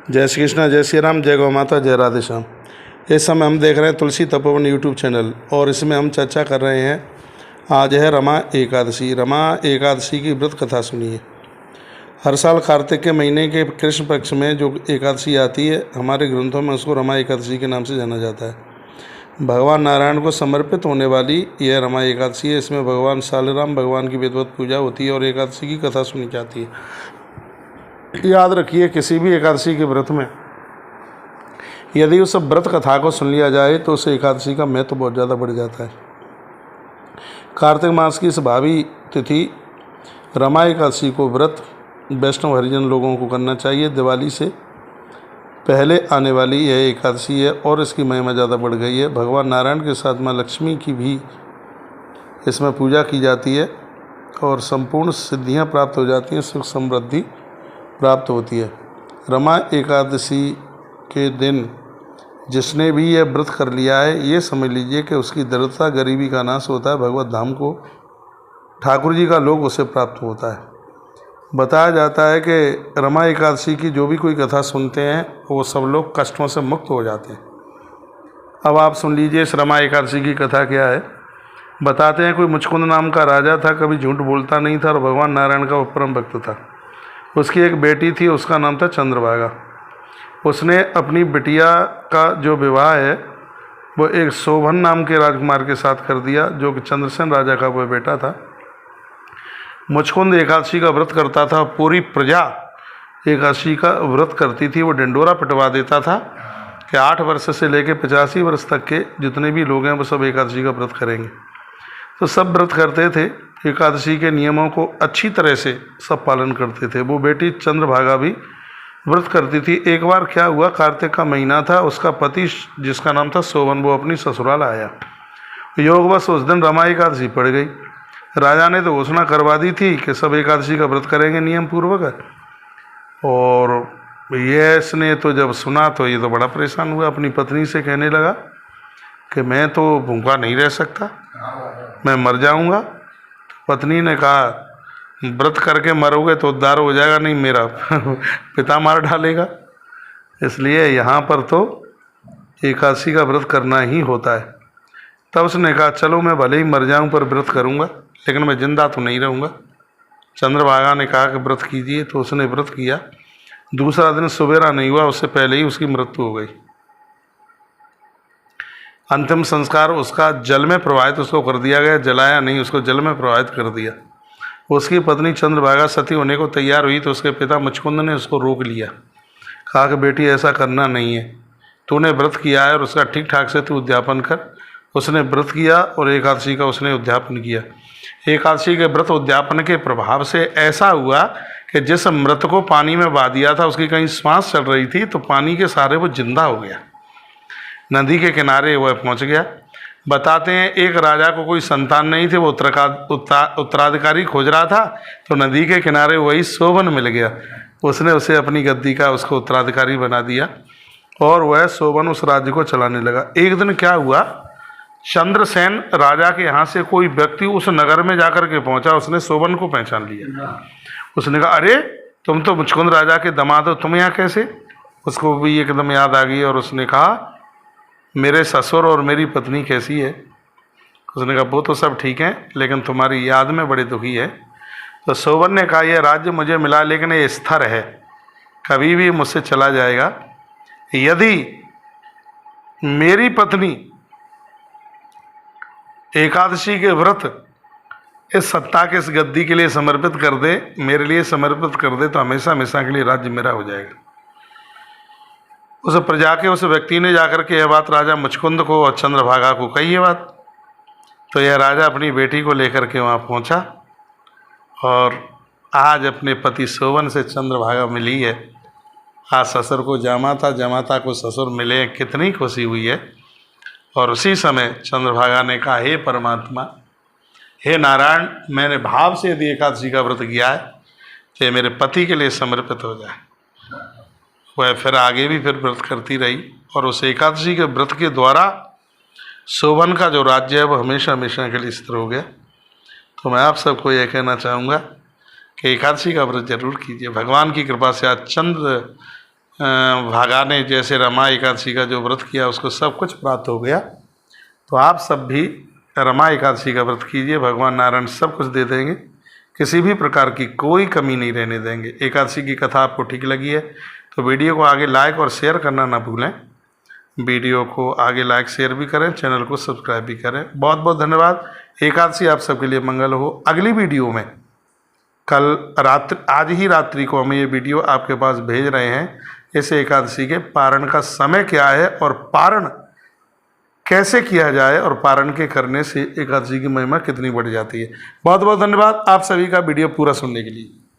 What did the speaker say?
जय श्री कृष्णा, जय श्री राम, जय गौ माता, जय राधे श्याम। इस समय हम देख रहे हैं तुलसी तपोवन यूट्यूब चैनल और इसमें हम चर्चा कर रहे हैं। आज है रमा एकादशी। रमा एकादशी की व्रत कथा सुनिए। हर साल कार्तिक के महीने के कृष्ण पक्ष में जो एकादशी आती है, हमारे ग्रंथों में उसको रमा एकादशी के नाम से जाना जाता है। भगवान नारायण को समर्पित होने वाली यह रमा एकादशी है। इसमें भगवान शालिग्राम भगवान की विधिवत पूजा होती है और एकादशी की कथा सुनी जाती है। याद रखिए, किसी भी एकादशी के व्रत में यदि उस व्रत कथा को सुन लिया जाए तो उस एकादशी का महत्व तो बहुत ज़्यादा बढ़ जाता है। कार्तिक मास की इस भावी तिथि रमा एकादशी को व्रत वैष्णव हरिजन लोगों को करना चाहिए। दिवाली से पहले आने वाली यह एकादशी है और इसकी महिमा ज़्यादा बढ़ गई है। भगवान नारायण के साथ माँ लक्ष्मी की भी इसमें पूजा की जाती है और संपूर्ण सिद्धियाँ प्राप्त हो जाती हैं, सुख समृद्धि प्राप्त होती है। रमा एकादशी के दिन जिसने भी यह व्रत कर लिया है, ये समझ लीजिए कि उसकी दरिद्रता गरीबी का नाश होता है। भगवत धाम को ठाकुर जी का लोक उसे प्राप्त होता है। बताया जाता है कि रमा एकादशी की जो भी कोई कथा सुनते हैं वो सब लोग कष्टों से मुक्त हो जाते हैं। अब आप सुन लीजिए इस रमा एकादशी की कथा क्या है। बताते हैं कोई मुचकुंद नाम का राजा था, कभी झूठ बोलता नहीं था और भगवान नारायण का वो परम भक्त था। उसकी एक बेटी थी, उसका नाम था चंद्रभागा। उसने अपनी बिटिया का जो विवाह है वो एक शोभन नाम के राजकुमार के साथ कर दिया, जो कि चंद्रसेन राजा का वह बेटा था। मुचकुंद एकादशी का व्रत करता था। पूरी प्रजा एकादशी का व्रत करती थी। वो ढिंडोरा पिटवा देता था कि 8 वर्ष से लेकर 85 वर्ष तक के जितने भी लोग हैं वो सब एकादशी का व्रत करेंगे। तो सब व्रत करते थे, एकादशी के नियमों को अच्छी तरह से सब पालन करते थे। वो बेटी चंद्रभागा भी व्रत करती थी। एक बार क्या हुआ, कार्तिक का महीना था, उसका पति जिसका नाम था शोभन, वो अपनी ससुराल आया। योगवश उस दिन रमा एकादशी पड़ गई। राजा ने तो घोषणा करवा दी थी कि सब एकादशी का व्रत करेंगे नियम पूर्वक। और ये इसने तो जब सुना तो ये तो बड़ा परेशान हुआ। अपनी पत्नी से कहने लगा कि मैं तो भूखा नहीं रह सकता, मैं मर जाऊंगा। पत्नी ने कहा व्रत करके मरोगे तो उद्धार हो जाएगा, नहीं मेरा पिता मार डालेगा। इसलिए यहाँ पर तो एकादशी का व्रत करना ही होता है। तब उसने कहा चलो मैं भले ही मर जाऊँ पर व्रत करूँगा, लेकिन मैं जिंदा तो नहीं रहूँगा। चंद्रभागा ने कहा कि व्रत कीजिए, तो उसने व्रत किया। दूसरा दिन सवेरा नहीं हुआ, उससे पहले ही उसकी मृत्यु हो गई। अंतिम संस्कार उसका जल में प्रवाहित उसको कर दिया गया। जलाया नहीं, उसको जल में प्रवाहित कर दिया। उसकी पत्नी चंद्रभागा सती होने को तैयार हुई तो उसके पिता मुचकुंद ने उसको रोक लिया। कहा कि बेटी ऐसा करना नहीं है, तूने व्रत किया है और उसका ठीक ठाक से तू उद्यापन कर। उसने व्रत किया और एकादशी का उसने उद्यापन किया। एकादशी के व्रत उद्यापन के प्रभाव से ऐसा हुआ कि जिस मृत को पानी में बहा दिया था, उसकी कहीं श्वास चल रही थी तो पानी के सहारे वो जिंदा हो गया। नदी के किनारे वह पहुंच गया। बताते हैं एक राजा को कोई संतान नहीं थे, वो उत्तराधिकारी खोज रहा था, तो नदी के किनारे वही शोभन मिल गया। उसने उसे अपनी गद्दी का उसको उत्तराधिकारी बना दिया और वह शोभन उस राज्य को चलाने लगा। एक दिन क्या हुआ, चंद्रसेन राजा के यहाँ से कोई व्यक्ति उस नगर में जाकर के पहुंचा। उसने शोभन को पहचान लिया। उसने कहा अरे तुम तो मुचकुंद राजा के दामाद हो, तुम यहाँ कैसे? उसको भी एकदम याद आ गई और उसने कहा मेरे ससुर और मेरी पत्नी कैसी है? उसने कहा वो तो सब ठीक है, लेकिन तुम्हारी याद में बड़े दुखी है। तो शोभन ने कहा यह राज्य मुझे मिला, लेकिन ये स्थिर है, कभी भी मुझसे चला जाएगा। यदि मेरी पत्नी एकादशी के व्रत इस सत्ता के इस गद्दी के लिए समर्पित कर दे, मेरे लिए समर्पित कर दे, तो हमेशा हमेशा के लिए राज्य मेरा हो जाएगा। उस प्रजा के उस व्यक्ति ने जाकर के यह बात राजा मुचकुंद को और चंद्रभागा को कही ये बात। तो यह राजा अपनी बेटी को लेकर के वहाँ पहुँचा और आज अपने पति शोभन से चंद्रभागा मिली है। आज ससुर को जामाता, जामाता को ससुर मिले, कितनी खुशी हुई है। और उसी समय चंद्रभागा ने कहा हे परमात्मा, हे नारायण, मैंने भाव से यदि एकादशी का व्रत किया है तो मेरे पति के लिए समर्पित हो जाए। वह फिर आगे भी फिर व्रत करती रही और उस एकादशी के व्रत के द्वारा शोभन का जो राज्य है वो हमेशा हमेशा के लिए स्थिर हो गया। तो मैं आप सबको यह कहना चाहूँगा कि एकादशी का व्रत जरूर कीजिए। भगवान की कृपा से आज चंद्र भागा ने जैसे रमा एकादशी का जो व्रत किया उसको सब कुछ प्राप्त हो गया। तो आप सब भी रमा एकादशी का व्रत कीजिए, भगवान नारायण सब कुछ दे देंगे, किसी भी प्रकार की कोई कमी नहीं रहने देंगे। एकादशी की कथा आपको ठीक लगी है तो वीडियो को आगे लाइक और शेयर करना ना भूलें। वीडियो को आगे लाइक शेयर भी करें, चैनल को सब्सक्राइब भी करें। बहुत बहुत धन्यवाद। एकादशी आप सबके लिए मंगल हो। अगली वीडियो में आज ही रात्रि को हम ये वीडियो आपके पास भेज रहे हैं। इस एकादशी के पारण का समय क्या है और पारण कैसे किया जाए और पारण के करने से एकादशी की महिमा कितनी बढ़ जाती है। बहुत बहुत धन्यवाद आप सभी का वीडियो पूरा सुनने के लिए।